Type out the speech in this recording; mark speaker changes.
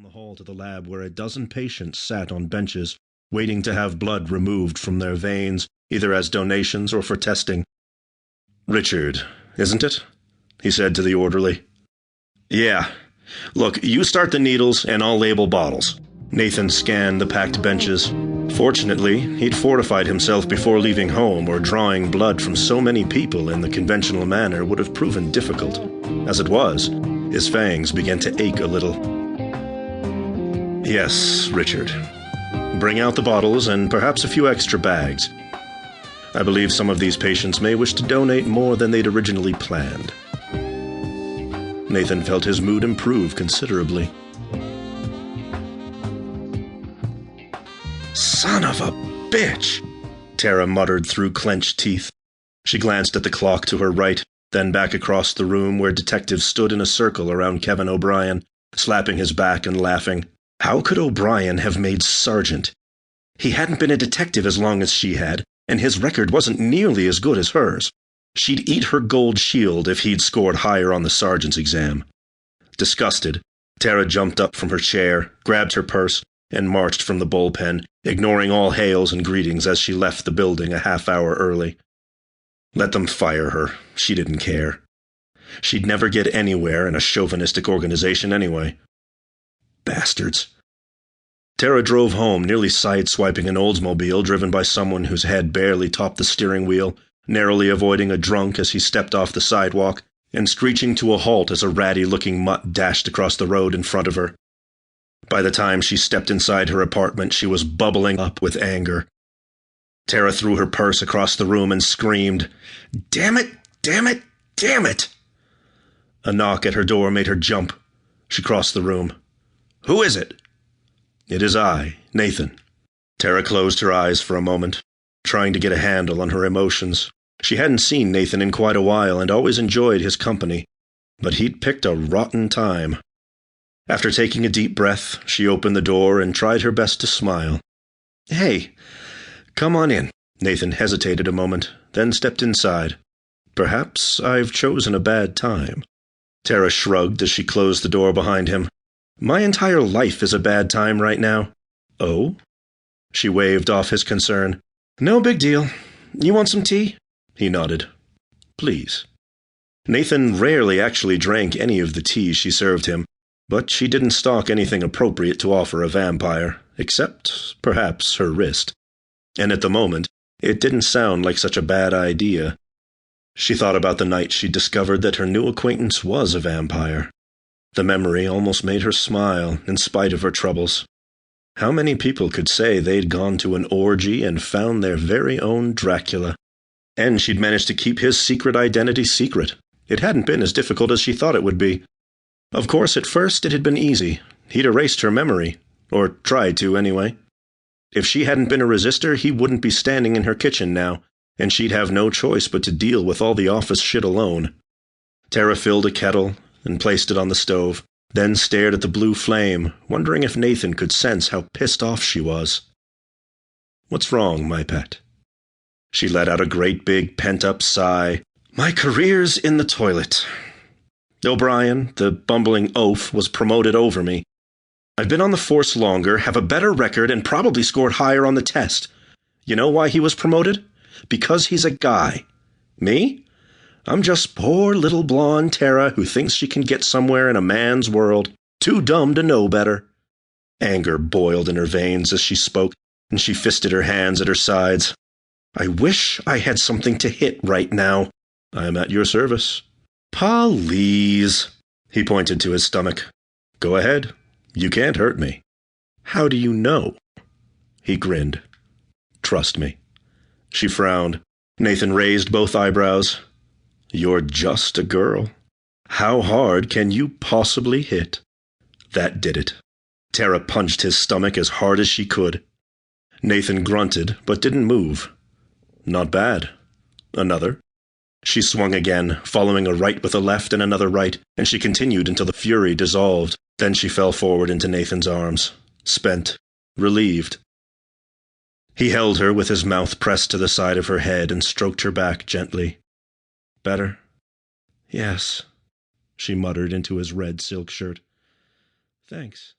Speaker 1: the hall to the lab where a dozen patients sat on benches, waiting to have blood removed from their veins, either as donations or for testing. "Richard, isn't it?" he said to the orderly. "Yeah. Look, you start the needles and I'll label bottles." Nathan scanned the packed benches. Fortunately, he'd fortified himself before leaving home, or drawing blood from so many people in the conventional manner would have proven difficult. As it was, his fangs began to ache a little. "Yes, Richard. Bring out the bottles and perhaps a few extra bags. I believe some of these patients may wish to donate more than they'd originally planned." Nathan felt his mood improve considerably. "Son of a bitch!" Terra muttered through clenched teeth. She glanced at the clock to her right, then back across the room where detectives stood in a circle around Kevin O'Brien, slapping his back and laughing. How could O'Brien have made sergeant? He hadn't been a detective as long as she had, and his record wasn't nearly as good as hers. She'd eat her gold shield if he'd scored higher on the sergeant's exam. Disgusted, Terra jumped up from her chair, grabbed her purse, and marched from the bullpen, ignoring all hails and greetings as she left the building a half-hour early. Let them fire her. She didn't care. She'd never get anywhere in a chauvinistic organization anyway. Bastards. Terra drove home, nearly sideswiping an Oldsmobile driven by someone whose head barely topped the steering wheel, narrowly avoiding a drunk as he stepped off the sidewalk, and screeching to a halt as a ratty-looking mutt dashed across the road in front of her. By the time she stepped inside her apartment, she was bubbling up with anger. Terra threw her purse across the room and screamed, "Damn it! Damn it! Damn it!" A knock at her door made her jump. She crossed the room. "Who is it?" "It is I, Nathan." Terra closed her eyes for a moment, trying to get a handle on her emotions. She hadn't seen Nathan in quite a while and always enjoyed his company, but he'd picked a rotten time. After taking a deep breath, she opened the door and tried her best to smile. "Hey, come on in." Nathan hesitated a moment, then stepped inside. "Perhaps I've chosen a bad time." Terra shrugged as she closed the door behind him. "My entire life is a bad time right now." "Oh?" She waved off his concern. "No big deal. You want some tea?" He nodded. "Please." Nathan rarely actually drank any of the tea she served him, but she didn't stock anything appropriate to offer a vampire, except, perhaps, her wrist. And at the moment, it didn't sound like such a bad idea. She thought about the night she discovered that her new acquaintance was a vampire. The memory almost made her smile, in spite of her troubles. How many people could say they'd gone to an orgy and found their very own Dracula? And she'd managed to keep his secret identity secret. It hadn't been as difficult as she thought it would be. Of course, at first it had been easy. He'd erased her memory. Or tried to, anyway. If she hadn't been a resistor, he wouldn't be standing in her kitchen now, and she'd have no choice but to deal with all the office shit alone. Terra filled a kettle and placed it on the stove, then stared at the blue flame, wondering if Nathan could sense how pissed off she was. "What's wrong, my pet?" She let out a great big pent-up sigh. "My career's in the toilet. O'Brien, the bumbling oaf, was promoted over me. I've been on the force longer, have a better record, and probably scored higher on the test. You know why he was promoted? Because he's a guy. Me? I'm just poor little blonde Terra who thinks she can get somewhere in a man's world, too dumb to know better." Anger boiled in her veins as she spoke, and she fisted her hands at her sides. "I wish I had something to hit right now." "I'm at your service." "Please." He pointed to his stomach. "Go ahead. You can't hurt me." "How do you know?" He grinned. "Trust me." She frowned. Nathan raised both eyebrows. "You're just a girl. How hard can you possibly hit?" That did it. Terra punched his stomach as hard as she could. Nathan grunted, but didn't move. "Not bad. Another." She swung again, following a right with a left and another right, and she continued until the fury dissolved. Then she fell forward into Nathan's arms, spent, relieved. He held her with his mouth pressed to the side of her head and stroked her back gently. "Better?" "Yes," she muttered into his red silk shirt. "Thanks."